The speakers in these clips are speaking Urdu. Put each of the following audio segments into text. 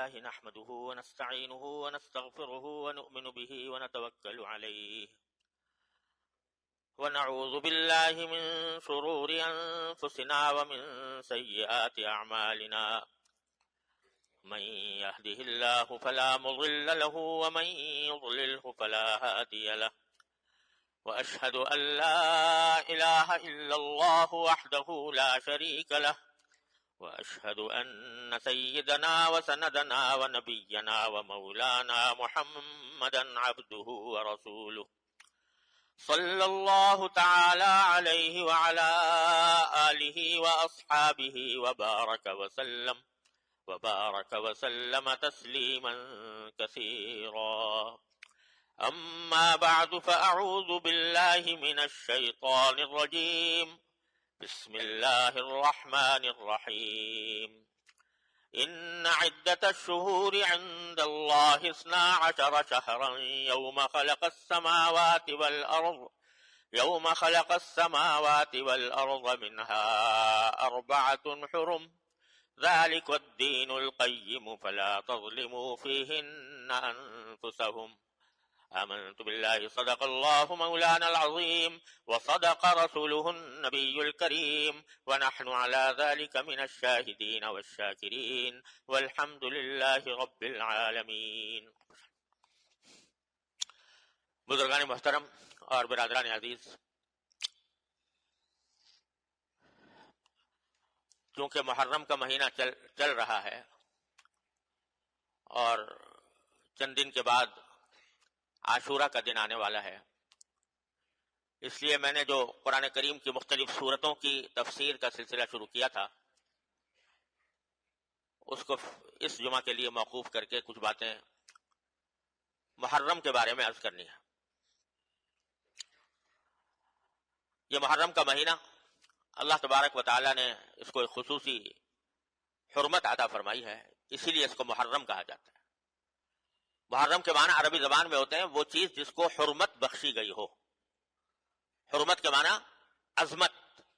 لله نحمده ونستعينه ونستغفره ونؤمن به ونتوكل عليه ونعوذ بالله من شرور أنفسنا ومن سيئات أعمالنا من يهده الله فلا مضل له ومن يضلله فلا هادي له وأشهد أن لا إله إلا الله وحده لا شريك له وأشهد أن سيدنا وسندنا ونبينا ومولانا محمدا عبده ورسوله صلى الله تعالى عليه وعلى آله وأصحابه وبارك وسلم تسليما كثيرا. أما بعد فأعوذ بالله من الشيطان الرجيم. بسم الله الرحمن الرحيم. إن عدة الشهور عند الله 12 شهرا يوم خلق السماوات والأرض منها 4 حرم ذلك الدين القيم فلا تظلموا فيهن أنفسهم. آمنت بالله صدق الله مولانا العظيم وصدق رسوله النبي الكريم ونحن على ذلك من الشاهدين والشاكرين والحمد لله رب العالمين. بزرگان محترم اور برادران عزیز، چونکہ محرم کا مہینہ چل رہا ہے اور چند دن کے بعد عاشورہ کا دن آنے والا ہے، اس لیے میں نے جو قرآن کریم کی مختلف سورتوں کی تفسیر کا سلسلہ شروع کیا تھا اس کو اس جمعہ کے لیے موقوف کر کے کچھ باتیں محرم کے بارے میں عرض کرنی ہے. یہ محرم کا مہینہ اللہ تبارک و تعالی نے اس کو ایک خصوصی حرمت عطا فرمائی ہے، اسی لیے اس کو محرم کہا جاتا ہے. محرم کے معنی عربی زبان میں ہوتے ہیں وہ چیز جس کو حرمت بخشی گئی ہو. حرمت کے معنی عظمت،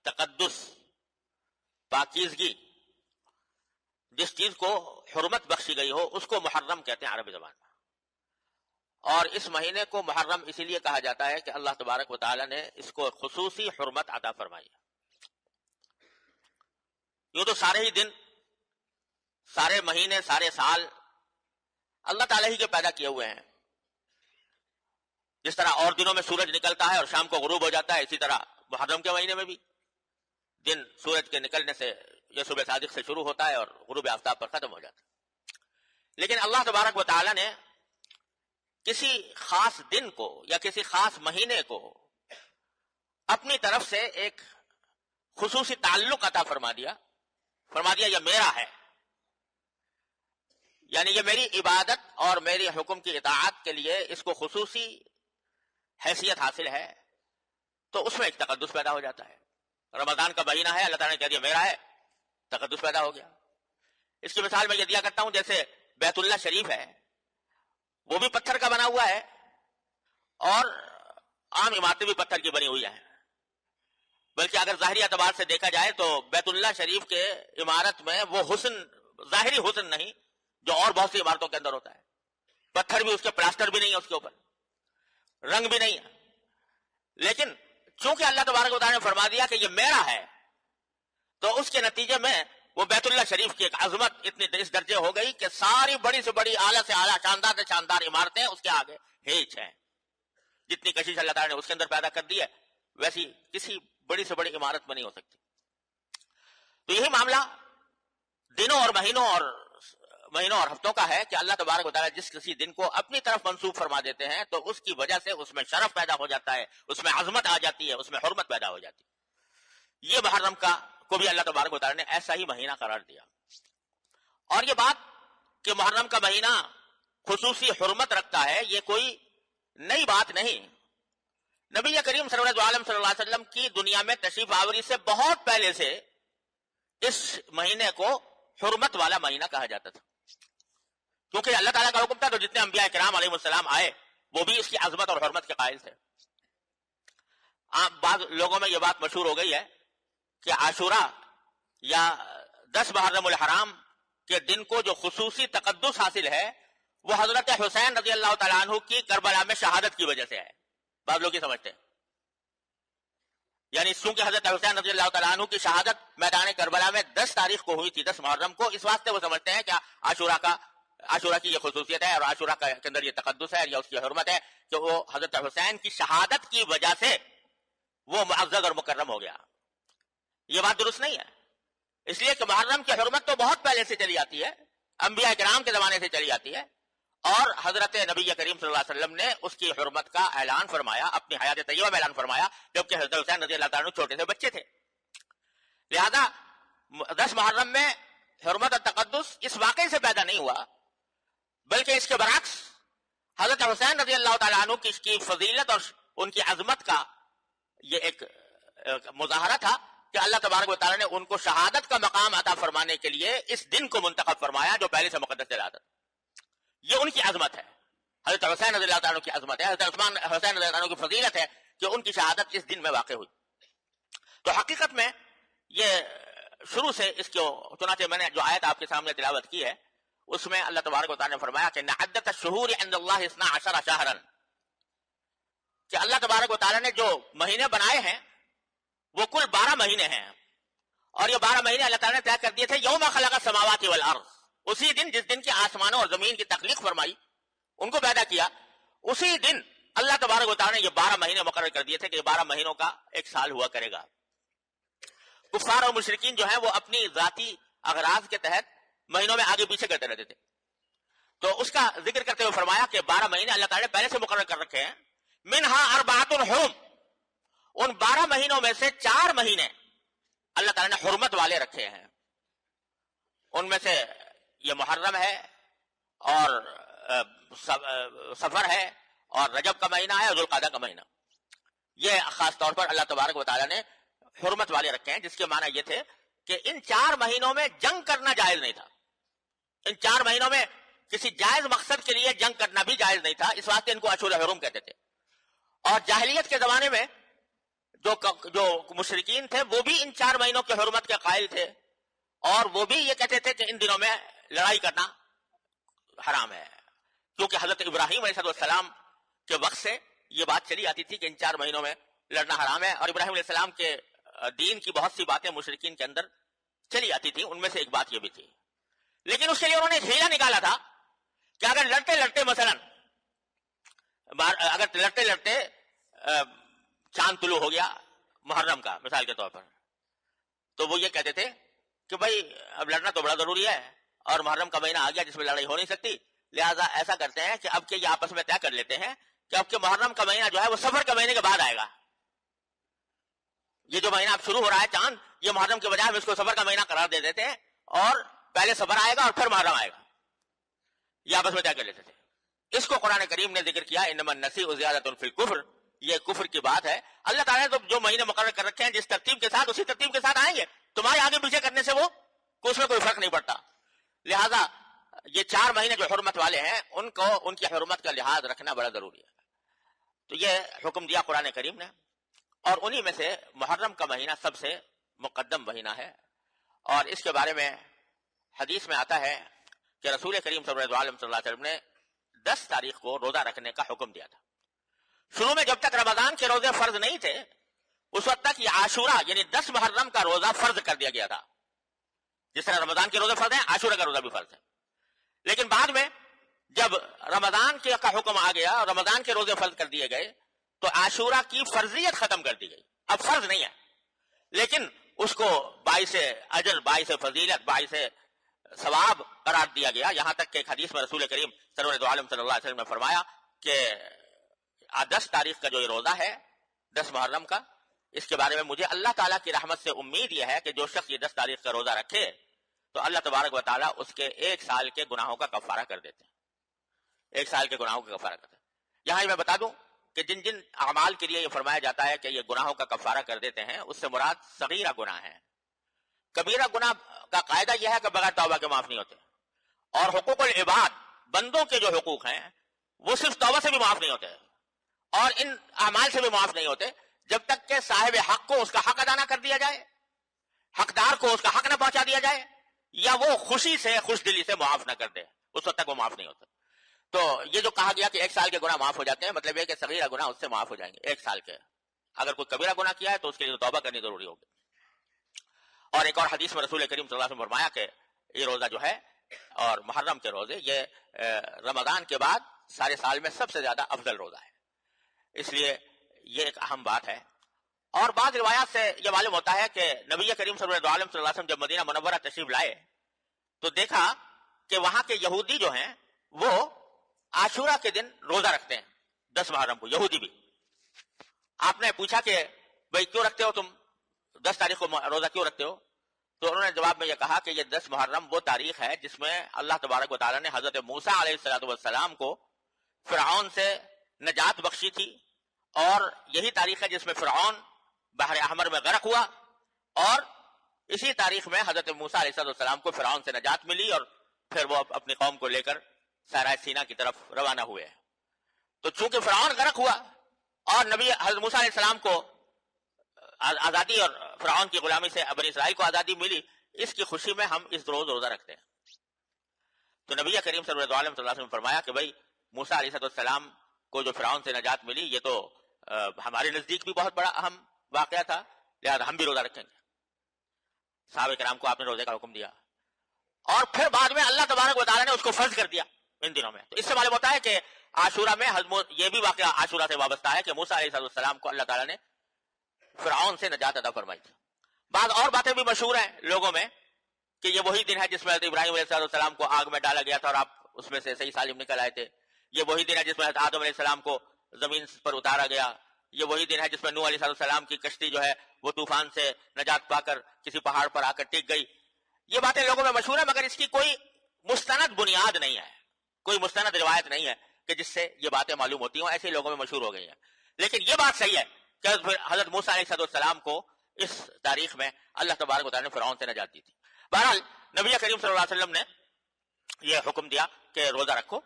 تقدس، پاکیزگی. جس چیز کو حرمت بخشی گئی ہو اس کو محرم کہتے ہیں عربی زبان میں. اور اس مہینے کو محرم اسی لیے کہا جاتا ہے کہ اللہ تبارک و تعالی نے اس کو خصوصی حرمت عطا فرمائی ہے. یوں تو سارے ہی دن، سارے مہینے، سارے سال اللہ تعالیٰ ہی کے پیدا کیے ہوئے ہیں. جس طرح اور دنوں میں سورج نکلتا ہے اور شام کو غروب ہو جاتا ہے، اسی طرح محرم کے مہینے میں بھی دن سورج کے نکلنے سے یا صبح صادق سے شروع ہوتا ہے اور غروب آفتاب پر ختم ہو جاتا ہے. لیکن اللہ تبارک و تعالیٰ نے کسی خاص دن کو یا کسی خاص مہینے کو اپنی طرف سے ایک خصوصی تعلق عطا فرما دیا یہ میرا ہے، یعنی یہ میری عبادت اور میری حکم کی اطاعت کے لیے اس کو خصوصی حیثیت حاصل ہے. تو اس میں ایک تقدس پیدا ہو جاتا ہے. رمضان کا مہینہ ہے، اللہ تعالیٰ نے کہہ دیا میرا ہے، تقدس پیدا ہو گیا. اس کی مثال میں یہ دیا کرتا ہوں، جیسے بیت اللہ شریف ہے، وہ بھی پتھر کا بنا ہوا ہے اور عام عمارتیں بھی پتھر کی بنی ہوئی ہیں. بلکہ اگر ظاہری اعتبار سے دیکھا جائے تو بیت اللہ شریف کے عمارت میں وہ حسن، ظاہری حسن نہیں جو اور بہت سی عمارتوں کے اندر ہوتا ہے. پتھر بھی اس کے، پلاسٹر بھی نہیں ہے اس کے اوپر، رنگ بھی نہیں ہے. لیکن چونکہ اللہ تبارک و تعالیٰ نے فرما دیا کہ یہ میرا ہے، تو اس کے نتیجے میں وہ بیت اللہ شریف کی ایک عظمت اتنی اس درجے ہو گئی کہ ساری بڑی سے بڑی، اعلیٰ سے اعلیٰ، شاندار سے شاندار عمارتیں اس کے آگے ہیچ ہیں. جتنی کشش اللہ تعالیٰ نے اس کے اندر پیدا کر دی ہے ویسی کسی بڑی سے بڑی عمارت میں نہیں ہو سکتی. تو یہی معاملہ دنوں اور مہینوں اور ہفتوں کا ہے کہ اللہ تبارک و تعالیٰ جس کسی دن کو اپنی طرف منسوب فرما دیتے ہیں تو اس کی وجہ سے اس میں شرف پیدا ہو جاتا ہے، اس میں عظمت آ جاتی ہے، اس میں حرمت پیدا ہو جاتی ہے. یہ محرم کو بھی اللہ تبارک و تعالیٰ نے ایسا ہی مہینہ قرار دیا. اور یہ بات کہ محرم کا مہینہ خصوصی حرمت رکھتا ہے یہ کوئی نئی بات نہیں. نبی کریم صلی اللہ علیہ وسلم کی دنیا میں تشریف آوری سے بہت پہلے سے اس مہینے کو حرمت والا مہینہ کہا جاتا تھا، کیونکہ اللہ تعالیٰ کا حکم تھا. تو جتنے انبیاء کرام علیہ السلام آئے وہ بھی اس کی عظمت اور حرمت کے قائل تھے. بعض لوگوں میں یہ بات مشہور ہو گئی ہے کہ عاشورہ یا 10 محرم الحرام کہ دن کو جو خصوصی تقدس حاصل ہے وہ حضرت حسین رضی اللہ تعالیٰ عنہ کی کربلا میں شہادت کی وجہ سے ہے. بعض لوگ یہ سمجھتے ہیں یعنی چونکہ حضرت حسین رضی اللہ تعالیٰ عنہ کی شہادت میدان کربلا میں 10 تاریخ کو ہوئی تھی، 10 محرم کو، اس واسطے وہ سمجھتے ہیں کہ عاشورہ کی یہ خصوصیت ہے اور عاشورہ کے اندر یہ تقدس ہے یا اس کی حرمت ہے کہ وہ حضرت حسین کی شہادت کی وجہ سے وہ معزز اور مکرم ہو گیا. یہ بات درست نہیں ہے، اس لیے کہ محرم کی حرمت تو بہت پہلے سے چلی آتی ہے، انبیاء کرام کے زمانے سے چلی آتی ہے، اور حضرت نبی کریم صلی اللہ علیہ وسلم نے اس کی حرمت کا اعلان فرمایا، اپنی حیات طیبہ میں اعلان فرمایا جبکہ حضرت حسین رضی اللہ تعالیٰ عنہ چھوٹے سے بچے تھے. لہذا 10 محرم میں حرمت اور تقدس اس واقعے سے پیدا نہیں ہوا، بلکہ اس کے برعکس حضرت حسین رضی اللہ تعالیٰ عنہ کی فضیلت اور ان کی عظمت کا یہ ایک مظاہرہ تھا کہ اللہ تبارک و تعالیٰ نے ان کو شہادت کا مقام عطا فرمانے کے لیے اس دن کو منتخب فرمایا جو پہلے سے مقدس چلا تھا. یہ ان کی عظمت ہے، حضرت حسین رضی اللہ تعالیٰ عنہ کی عظمت ہے، حضرت عثمان حسین رضی اللہ عنہ کی فضیلت ہے کہ ان کی شہادت اس دن میں واقع ہوئی. تو حقیقت میں یہ شروع سے اس کو، چنانچہ میں نے جو آیت آپ کے سامنے تلاوت کی ہے اس میں اللہ تبارک و تعالیٰ نے فرمایا کہ عدت الشہور عند اللہ 12 شہرا، کہ اللہ تبارک و تعالیٰ نے جو مہینے بنائے ہیں وہ کل 12 مہینے ہیں، اور یہ 12 مہینے اللہ تعالیٰ نے طے کر دیے تھے یوم خلق السماوات والارض، اسی دن جس دن کی آسمانوں اور زمین کی تخلیق فرمائی، ان کو پیدا کیا، اسی دن اللہ تبارک و تعالیٰ نے یہ 12 مہینے مقرر کر دیے تھے کہ یہ 12 مہینوں کا ایک سال ہوا کرے گا. کفار اور مشرکین جو ہیں وہ اپنی ذاتی اغراض کے تحت مہینوں میں آگے پیچھے کرتے رہتے تھے، تو اس کا ذکر کرتے ہوئے فرمایا کہ 12 مہینے اللہ تعالیٰ نے پہلے سے مقرر کر رکھے ہیں. منہا 4 حرم، ان 12 مہینوں میں سے 4 مہینے اللہ تعالیٰ نے حرمت والے رکھے ہیں. ان میں سے یہ محرم ہے اور سفر ہے اور رجب کا مہینہ ہے اور ذوالقعدہ کا مہینہ. یہ خاص طور پر اللہ تبارک و تعالیٰ نے حرمت والے رکھے ہیں، جس کے معنی یہ تھے کہ ان 4 مہینوں میں جنگ کرنا جائز نہیں تھا. ان 4 مہینوں میں کسی جائز مقصد کے لیے جنگ کرنا بھی جائز نہیں تھا، اس واسطے ان کو اشہر حرم کہتے تھے. اور جاہلیت کے زمانے میں جو مشرکین تھے وہ بھی ان 4 مہینوں کے حرمت کے قائل تھے، اور وہ بھی یہ کہتے تھے کہ ان دنوں میں لڑائی کرنا حرام ہے، کیونکہ حضرت ابراہیم علیہ السلام کے وقت سے یہ بات چلی آتی تھی کہ ان 4 مہینوں میں لڑنا حرام ہے. اور ابراہیم علیہ السلام کے دین کی بہت سی باتیں مشرکین کے اندر چلی آتی تھی، ان میں سے ایک بات یہ بھی تھی. لیکن اس کے لیے انہوں نے ایک ہیلا نکالا تھا کہ اگر لڑتے لڑتے مثلا چاند طلوع ہو گیا محرم کا مثال کے طور پر، تو وہ یہ کہتے تھے کہ بھائی اب لڑنا تو بڑا ضروری ہے اور محرم کا مہینہ آ گیا جس میں لڑائی ہو نہیں سکتی، لہذا ایسا کرتے ہیں کہ اب کے یہ آپس میں طے کر لیتے ہیں کہ اب کے محرم کا مہینہ جو ہے وہ سفر کے مہینے کے بعد آئے گا. یہ جو مہینہ اب شروع ہو رہا ہے چاند، یہ محرم کے بجائے ہم اس کو سفر کا مہینہ قرار دے دیتے ہیں اور پہلے سفر آئے گا اور پھر محرم آئے گا. یہ آپس میں طے کر لیتے تھے. اس کو قرآن کریم نے ذکر کیا انما النسیء زیادۃ فی الکفر، یہ کفر کی بات ہے. اللہ تعالیٰ نے جو مہینے مقرر کر رکھے ہیں جس ترتیب کے ساتھ اسی ترتیب کے ساتھ آئیں گے، تمہارے آگے پیچھے کرنے سے اس میں کوئی فرق نہیں پڑتا. لہذا یہ 4 مہینے جو حرمت والے ہیں ان کی حرمت کا لحاظ رکھنا بڑا ضروری ہے. تو یہ حکم دیا قرآن کریم نے، اور انہی میں سے محرم کا مہینہ سب سے مقدم مہینہ ہے. اور اس کے بارے میں حدیث میں آتا ہے کہ رسول کریم صلی اللہ علیہ وسلم نے 10 تاریخ کو روزہ رکھنے کا حکم دیا تھا. شروع میں جب تک رمضان کے روزے فرض نہیں تھے اس وقت تک یہ عاشورہ یعنی 10 محرم کا روزہ فرض کر دیا گیا تھا. جس طرح رمضان کے روزے فرض ہیں عاشورہ کا روزہ بھی فرض ہے. لیکن بعد میں جب رمضان کا حکم آ گیا اور رمضان کے روزے فرض کر دیے گئے تو عاشورہ کی فرضیت ختم کر دی گئی. اب فرض نہیں ہے لیکن اس کو باعث اجر، باعث فضیلت، باعث ثواب قرار دیا گیا. یہاں تک کہ ایک حدیث میں رسول کریم سرور عالم صلی اللہ علیہ وسلم نے فرمایا کہ 10 تاریخ کا جو یہ روزہ ہے 10 محرم کا، اس کے بارے میں مجھے اللہ تعالیٰ کی رحمت سے امید یہ ہے کہ جو شخص یہ 10 تاریخ کا روزہ رکھے تو اللہ تبارک و تعالیٰ اس کے 1 سال کے گناہوں کا کفارہ کر دیتے ہیں. 1 سال کے گناہوں کا کفارہ کرتے ہیں. یہاں میں بتا دوں کہ جن جن اعمال کے لیے یہ فرمایا جاتا ہے کہ یہ گناہوں کا کفارہ کر دیتے ہیں اس سے مراد صغیرہ گناہ ہے. کبیرہ گناہ کا قاعدہ یہ ہے کہ بغیر توبہ کے معاف نہیں ہوتے، اور حقوق العباد بندوں کے جو حقوق ہیں وہ صرف توبہ سے بھی معاف نہیں ہوتے اور ان اعمال سے بھی معاف نہیں ہوتے جب تک کہ صاحب حق کو اس کا حق ادا نہ کر دیا جائے، حقدار کو اس کا حق نہ پہنچا دیا جائے، یا وہ خوشی سے خوش دلی سے معاف نہ کر دے، اس وقت تک وہ معاف نہیں ہوتا. تو یہ جو کہا گیا کہ 1 سال کے گناہ معاف ہو جاتے ہیں، مطلب یہ کہ صغیرہ گناہ اس سے معاف ہو جائیں گے 1 سال کے. اگر کوئی کبیرہ گناہ کیا ہے تو اس کے لیے توبہ کرنی ضروری ہوگی. اور ایک اور حدیث میں رسول کریم صلی اللہ علیہ وسلم فرمایا کہ یہ روزہ جو ہے اور محرم کے روزے یہ رمضان کے بعد سارے سال میں سب سے زیادہ افضل روزہ ہے. اس لیے یہ ایک اہم بات ہے. اور بعض روایات سے یہ معلوم ہوتا ہے کہ نبی کریم صلی اللہ علیہ وسلم جب مدینہ منورہ تشریف لائے تو دیکھا کہ وہاں کے یہودی جو ہیں وہ عاشورہ کے دن روزہ رکھتے ہیں 10 محرم کو، یہودی بھی. آپ نے پوچھا کہ بھئی کیوں رکھتے ہو تم 10 تاریخ کو روزہ کیوں رکھتے ہو؟ تو انہوں نے جواب میں یہ کہا کہ یہ 10 محرم وہ تاریخ ہے جس میں اللہ تبارک و تعالیٰ نے حضرت موسیٰ علیہ السلام کو فرعون سے نجات بخشی تھی، اور یہی تاریخ ہے جس میں فرعون بحر احمر میں غرق ہوا، اور اسی تاریخ میں حضرت موسیٰ علیہ السلام کو فرعون سے نجات ملی اور پھر وہ اپنی قوم کو لے کر صحرائے سینا کی طرف روانہ ہوئے. تو چونکہ فرعون غرق ہوا اور نبی حضرت موسیٰ علیہ السلام کو آزادی اور فرعون کی غلامی سے بنی اسرائیل کو آزادی ملی، اس کی خوشی میں ہم اس روز روزہ رکھتے ہیں. تو نبی کریم صلی اللہ علیہ وسلم نے فرمایا کہ بھائی موسیٰ علیہ السلام کو جو فرعون سے نجات ملی یہ تو ہمارے نزدیک بھی بہت بڑا اہم واقعہ تھا، لہذا ہم بھی روزہ رکھیں گے. صحابہ کرام کو آپ نے روزے کا حکم دیا، اور پھر بعد میں اللہ تبارک و تعالیٰ نے اس کو فرض کر دیا ان دنوں میں. تو اس سے معلوم ہوتا ہے کہ عاشورہ میں یہ بھی واقعہ عاشورہ سے وابستہ ہے کہ موسیٰ علیہ السلام کو اللہ تعالیٰ نے فرعون سے نجات عطا فرمائی تھی. بعض اور باتیں بھی مشہور ہیں لوگوں میں کہ یہ وہی دن ہے جس میں حضرت ابراہیم علیہ السلام کو آگ میں ڈالا گیا تھا اور آپ اس میں سے صحیح سالم نکل آئے تھے. یہ وہی دن ہے جس میں حضرت آدم علیہ السلام کو زمین پر اتارا گیا. یہ وہی دن ہے جس میں نوح علیہ السلام کی کشتی جو ہے وہ طوفان سے نجات پا کر کسی پہاڑ پر آ کر ٹک گئی. یہ باتیں لوگوں میں مشہور ہیں، مگر اس کی کوئی مستند بنیاد نہیں ہے، کوئی مستند روایت نہیں ہے کہ جس سے یہ باتیں معلوم ہوتی ہوں. ایسے لوگوں میں مشہور ہو گئی ہیں. لیکن یہ بات صحیح ہے کہ حضرت موسیٰ علیہ السلام کو اس تاریخ میں اللہ تبارک و تعالیٰ نے فرعون سے نجات دی تھی. بہرحال نبی کریم صلی اللہ علیہ وسلم نے یہ حکم دیا کہ روزہ رکھو،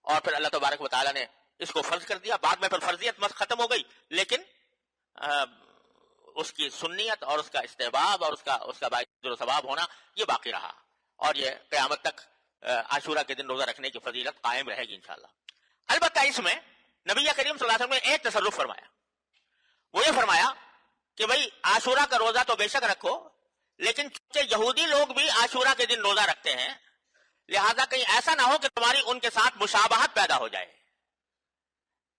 اور پھر اللہ تبارک و تعالیٰ نے اس کو فرض کر دیا. بعد میں پھر فرضیت ختم ہو گئی، لیکن اس کی سنیت اور اس کا استحباب اور اس کا باعث و ثواب ہونا یہ باقی رہا، اور یہ قیامت تک عاشورہ کے دن روزہ رکھنے کی فضیلت قائم رہے گی انشاءاللہ. البتہ اس میں نبی کریم صلی اللہ علیہ وسلم نے ایک تصرف فرمایا، وہ یہ فرمایا کہ بھئی عاشورہ کا روزہ تو بے شک رکھو، لیکن چونکہ یہودی لوگ بھی عاشورہ کے دن روزہ رکھتے ہیں، لہذا کہیں ایسا نہ ہو کہ تمہاری ان کے ساتھ مشابہت پیدا ہو جائے،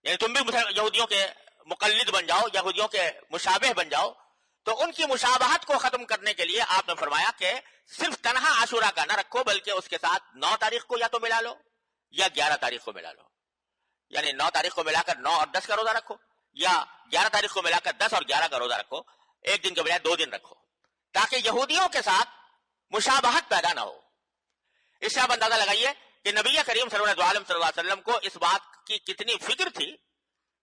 یعنی تم بھی یہودیوں کے مقلد بن جاؤ، یہودیوں کے مشابہ بن جاؤ. تو ان کی مشابہت کو ختم کرنے کے لیے آپ نے فرمایا کہ صرف تنہا عاشورہ کا نہ رکھو، بلکہ اس کے ساتھ 9 تاریخ کو یا تو ملا لو یا 11 تاریخ کو ملا لو. یعنی 9 تاریخ کو ملا کر 9 اور 10 کا روزہ رکھو، یا 11 تاریخ کو ملا کر 10 اور 11 کا روزہ رکھو. ایک دن کے بجائے 2 دن رکھو، تاکہ یہودیوں کے ساتھ مشابہت پیدا نہ ہو. اس سے آپ اندازہ لگائیے کہ نبی کریم صلی اللہ علیہ وسلم کو اس بات کی کتنی فکر تھی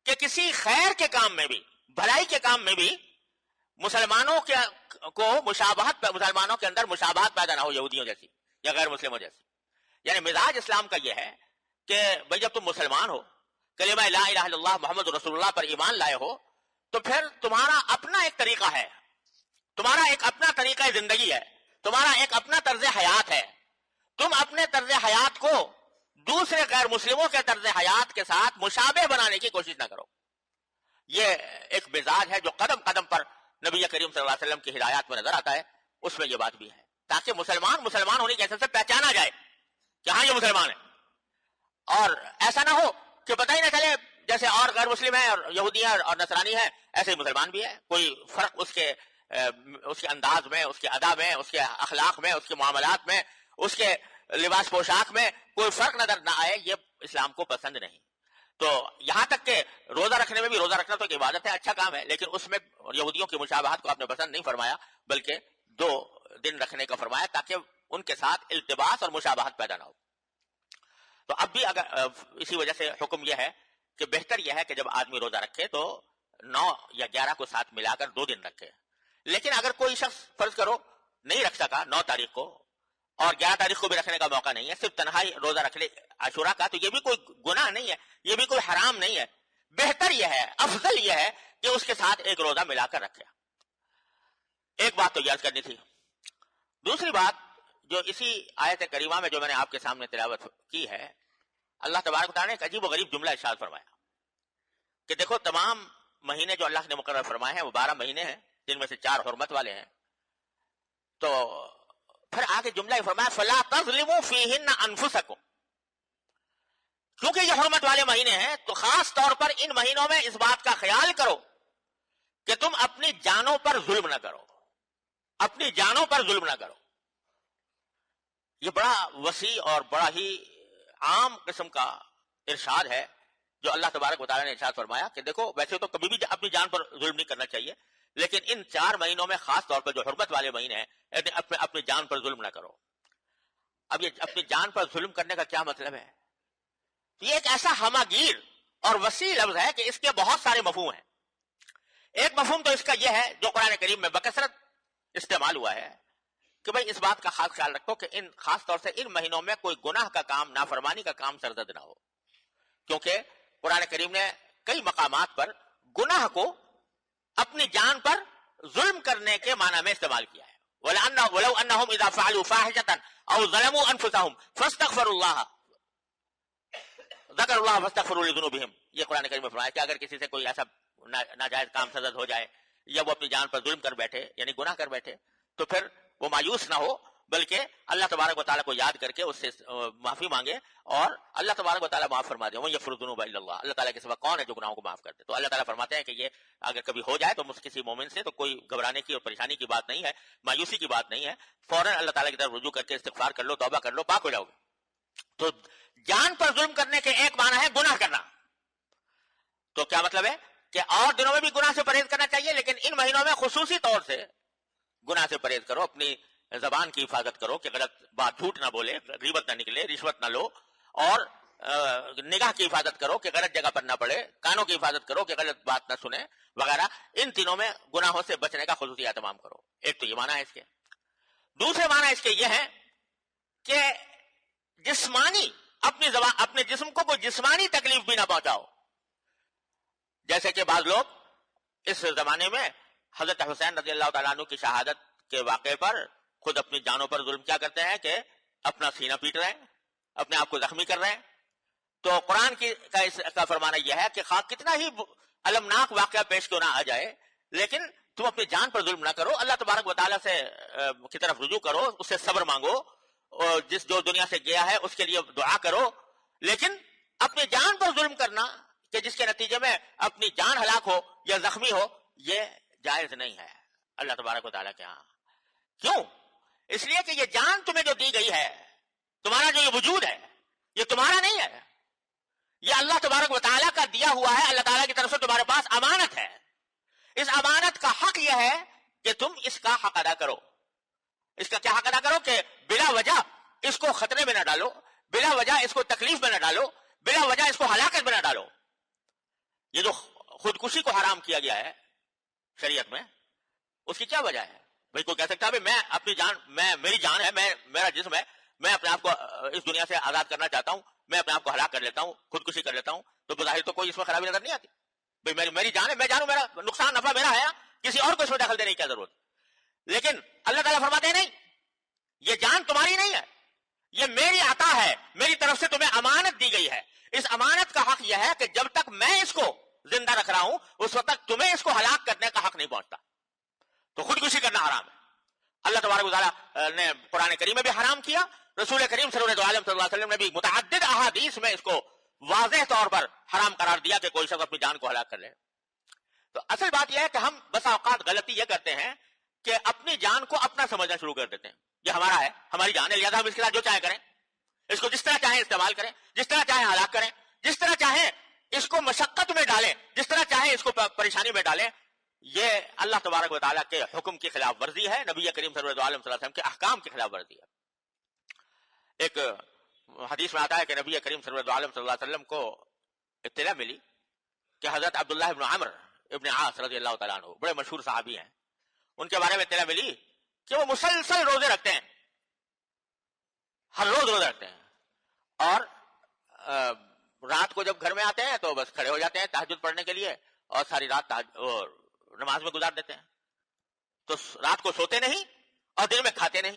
کہ کسی خیر کے کام میں بھی، بھلائی کے کام میں بھی مسلمانوں کو مشابہت، مسلمانوں کے اندر مشابہت پیدا نہ ہو یہودیوں جیسی یا غیر مسلموں جیسی. یعنی مزاج اسلام کا یہ ہے کہ بھئی جب تم مسلمان ہو، کلمہ لا الہ الا اللہ محمد رسول اللہ پر ایمان لائے ہو، تو پھر تمہارا اپنا ایک طریقہ ہے، تمہارا ایک اپنا طریقہ زندگی ہے، تمہارا ایک اپنا طرز حیات ہے. تم اپنے طرز حیات کو دوسرے غیر مسلموں کے طرز حیات کے ساتھ مشابہ بنانے کی کوشش نہ کرو. یہ ایک مزاج ہے جو قدم قدم پر نبی کریم صلی اللہ علیہ وسلم کی ہدایات میں نظر آتا ہے. اس میں یہ بات بھی ہے تاکہ مسلمان ہونے کی حیثیت سے پہچانا جائے کہ ہاں یہ مسلمان ہے، اور ایسا نہ ہو کہ پتہ ہی نہ چلے جیسے اور غیر مسلم ہیں اور یہودی ہیں اور نصرانی ہیں، ایسے ہی مسلمان بھی ہے. کوئی فرق اس کے انداز میں، اس کے ادا میں، اس کے اخلاق میں، اس کے معاملات میں، اس کے لباس پوشاک میں کوئی فرق نظر نہ آئے، یہ اسلام کو پسند نہیں. تو یہاں تک کہ روزہ رکھنے میں بھی، روزہ رکھنا تو ایک عبادت ہے، اچھا کام ہے، لیکن اس میں یہودیوں کی مشابہت کو آپ نے پسند نہیں فرمایا، بلکہ 2 دن رکھنے کا فرمایا تاکہ ان کے ساتھ التباس اور مشابہت پیدا نہ ہو. تو اب بھی اگر اسی وجہ سے حکم یہ ہے کہ بہتر یہ ہے کہ جب آدمی روزہ رکھے تو 9 یا 11 کو ساتھ ملا کر 2 دن رکھے. لیکن اگر کوئی شخص فرض کرو نہیں رکھ سکا 9 تاریخ کو اور 11 تاریخ کو بھی رکھنے کا موقع نہیں ہے، صرف تنہائی روزہ رکھ لے عاشورہ کا، تو یہ بھی کوئی گناہ نہیں ہے، یہ بھی کوئی حرام نہیں ہے. بہتر یہ ہے، افضل یہ ہے کہ اس کے ساتھ ایک روزہ ملا کر رکھے. ایک بات تو یاد کرنی تھی. دوسری بات جو اسی آیت کریمہ میں جو میں نے آپ کے سامنے تلاوت کی ہے، اللہ تبارک و تعالیٰ نے ایک عجیب و غریب جملہ ارشاد فرمایا کہ دیکھو تمام مہینے جو اللہ نے مقرر فرمائے ہیں وہ 12 مہینے ہیں، جن میں سے 4 حرمت والے ہیں. تو پھر آگے جملہ فرمایا فلا تظلموا فیہن انفسکم، کیونکہ یہ حرمت والے مہینے ہیں تو خاص طور پر ان مہینوں میں اس بات کا خیال کرو کہ تم اپنی جانوں پر ظلم نہ کرو، اپنی جانوں پر ظلم نہ کرو. یہ بڑا وسیع اور بڑا ہی عام قسم کا ارشاد ہے جو اللہ تبارک و تعالیٰ نے ارشاد فرمایا کہ دیکھو ویسے تو کبھی بھی اپنی جان پر ظلم نہیں کرنا چاہیے، لیکن ان 4 مہینوں میں خاص طور پر جو حرمت والے مہینے ہیں اپنی جان پر ظلم نہ کرو. اب یہ اپنی جان پر ظلم کرنے کا کیا مطلب ہے؟ یہ ایک ایسا ہماگیر اور وسیع لفظ ہے کہ اس کے بہت سارے مفہوم ہیں. ایک مفہوم تو اس کا یہ ہے جو قرآن کریم میں بکثرت استعمال ہوا ہے کہ بھئی اس بات کا خاص خیال رکھو کہ ان خاص طور سے ان مہینوں میں کوئی گناہ کا کام، نافرمانی کا کام سرزد نہ ہو، کیونکہ قرآن کریم نے کئی مقامات پر گناہ کو اپنی جان پر ظلم کرنے کے معنی میں استعمال کیا ہے. وَلَوْ أَنَّهُمْ إِذَا فَعَلُوا فَاحِشَةً أَوْ ظَلَمُوا أَنفُسَهُمْ فَاسْتَغْفَرُوا اللَّهَ ذَكَرُوا اللَّهَ فَاسْتَغْفَرُوا لِذُنُوبِهِمْ. یہ قرآن کریم میں فرمایا کہ اگر کسی سے کوئی ایسا ناجائز کام سرزد ہو جائے یا وہ اپنی جان پر ظلم کر بیٹھے یعنی گناہ کر بیٹھے تو پھر وہ مایوس نہ ہو، بلکہ اللہ تبارک و تعالیٰ کو یاد کر کے اس سے معافی مانگے اور اللہ تبارک و تعالیٰ معاف فرما دے. وہ یغفر الذنوب الا اللہ، اللہ تعالیٰ کے سوا کون ہے جو گناہوں کو معاف کرتے؟ تو اللہ تعالیٰ فرماتے ہیں کہ یہ اگر کبھی ہو جائے تو کسی مومن سے تو کوئی گھبرانے کی اور پریشانی کی بات نہیں ہے، مایوسی کی بات نہیں ہے، فوراً اللہ تعالیٰ کی طرف رجوع کر کے استغفار کر لو، توبہ کر لو، پاک ہو جاؤ گے. تو جان پر ظلم کرنے کے ایک معنی ہے گناہ کرنا. تو کیا مطلب ہے کہ اور دنوں میں بھی گناہ سے پرہیز کرنا چاہیے، لیکن ان مہینوں میں خصوصی طور سے گناہ سے پرہیز کرو، اپنی زبان کی حفاظت کرو کہ غلط بات، جھوٹ نہ بولے، غیبت نہ نکلے، رشوت نہ لو، اور نگاہ کی حفاظت کرو کہ غلط جگہ پر نہ پڑے، کانوں کی حفاظت کرو کہ غلط بات نہ سنے وغیرہ. ان تینوں میں گناہوں سے بچنے کا خصوصی اہتمام کرو. ایک تو یہ معنی ہے اس کے. دوسرے معنی اس کے یہ ہے کہ جسمانی اپنے جسم کو کوئی جسمانی تکلیف بھی نہ پہنچاؤ. جیسے کہ بعض لوگ اس زمانے میں حضرت حسین رضی اللہ تعالیٰ عنہ کی شہادت کے واقعے پر خود اپنی جانوں پر ظلم کیا کرتے ہیں کہ اپنا سینہ پیٹ رہے ہیں، اپنے آپ کو زخمی کر رہے ہیں. تو قرآن کا فرمانا یہ ہے کہ خواہ کتنا ہی المناک واقعہ پیش کیوں نہ آ جائے، لیکن تم اپنی جان پر ظلم نہ کرو، اللہ تبارک و تعالیٰ سے کی طرف رجوع کرو، اس سے صبر مانگو، اور جس جو دنیا سے گیا ہے اس کے لیے دعا کرو. لیکن اپنی جان پر ظلم کرنا کہ جس کے نتیجے میں اپنی جان ہلاک ہو یا زخمی ہو، یہ جائز نہیں ہے اللہ تبارک و تعالیٰ کے ہاں. کیوں؟ اس لیے کہ یہ جان تمہیں جو دی گئی ہے، تمہارا جو یہ وجود ہے، یہ تمہارا نہیں ہے، یہ اللہ تبارک و تعالیٰ کا دیا ہوا ہے. اللہ تعالیٰ کی طرف سے تمہارے پاس امانت ہے. اس امانت کا حق یہ ہے کہ تم اس کا حق ادا کرو. اس کا کیا حق ادا کرو کہ بلا وجہ اس کو خطرے میں نہ ڈالو، بلا وجہ اس کو تکلیف میں نہ ڈالو، بلا وجہ اس کو ہلاکت میں نہ ڈالو. یہ جو خودکشی کو حرام کیا گیا ہے شریعت میں، اس کی کیا وجہ ہے؟ بھائی کوئی کہہ سکتا ہے میں اپنی جان، میری جان ہے، میرا جسم ہے، میں اپنے آپ کو اس دنیا سے آزاد کرنا چاہتا ہوں، میں اپنے آپ کو ہلاک کر لیتا ہوں، خودکشی کر لیتا ہوں، تو بظاہر تو کوئی اس میں خرابی نظر نہیں آتی. بھائی میری جان ہے، میں جانوں، میرا نقصان نفع میرا ہے، کسی اور کو اس میں دخل دینے کی کیا ضرورت. لیکن اللہ تعالیٰ فرماتے ہیں نہیں، یہ جان تمہاری نہیں ہے، یہ میری عطا ہے، میری طرف سے تمہیں امانت دی گئی ہے. اس امانت کا حق یہ ہے کہ جب تک میں اس کو زندہ رکھ رہا ہوں اس وقت تک تمہیں اس کو ہلاک کرنے کا حق نہیں پہنچتا. تو خودکشی کرنا حرام ہے. اللہ تبارک و تعالیٰ نے قرآن کریم میں بھی حرام کیا، رسول کریم صلی اللہ علیہ وسلم نے بھی متعدد احادیث میں اس کو واضح طور پر حرام قرار دیا کہ کوئی شخص اپنی جان کو ہلاک کر لے. تو اصل بات یہ ہے کہ ہم بسا اوقات غلطی یہ کرتے ہیں کہ اپنی جان کو اپنا سمجھنا شروع کر دیتے ہیں. یہ ہمارا ہے، ہماری جان ہے، لہذا ہم اس کے ساتھ جو چاہے کریں، اس کو جس طرح چاہیں استعمال کریں، جس طرح چاہیں ہلاک کریں، جس طرح چاہیں اس کو مشقت میں ڈالیں، جس طرح چاہیں اس کو پریشانی میں ڈالیں. یہ اللہ تبارک و تعالیٰ کے حکم کی خلاف ورزی ہے، نبی کریم صلی اللہ علیہ وسلم کے احکام کی خلاف ورزی ہے. ایک حدیث میں آتا ہے کہ نبی کریم صلی اللہ علیہ وسلم کو اطلاع ملی کہ حضرت عبداللہ ابن عمر ابن عاص رضی اللہ تعالیٰ عنہ بڑے مشہور صحابی ہیں، ان کے بارے میں اطلاع ملی کہ وہ مسلسل روزے رکھتے ہیں، ہر روز روزہ رکھتے ہیں، اور رات کو جب گھر میں آتے ہیں تو بس کھڑے ہو جاتے ہیں تہجد پڑھنے کے لیے اور ساری رات نماز میں گزار دیتے ہیں. تو رات کو سوتے نہیں اور دن میں کھاتے نہیں.